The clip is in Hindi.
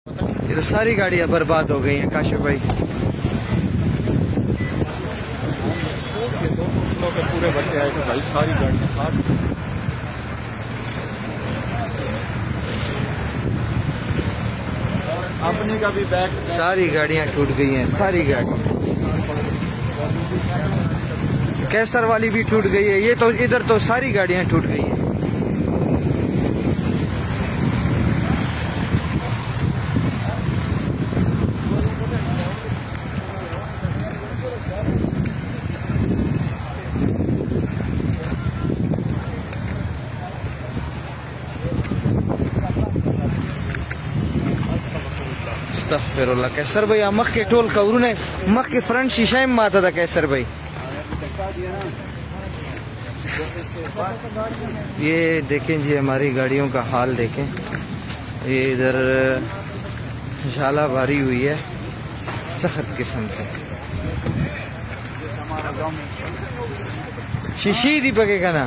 ये तो सारी गाड़ियां बर्बाद हो गई हैं काशिफ भाई। पूरे बच्चे आए थे भाई, सारी गाड़ियां अपनी का भी बैग, सारी गाड़ियां टूट गई हैं, सारी गाड़ी। कैसर वाली भी टूट गई है। ये तो इधर तो सारी गाड़ियां टूट गई हैं। अस्तगफिरुल्लाह। कैसर भाई मख के टोल कवरू ने मख के फ्रंट शीशा में माता था कैसर भाई। ये देखें जी हमारी गाड़ियों का हाल देखें। ये इधर झाला भारी हुई है सख्त किस्म की। शीशी दी पकेगा ना।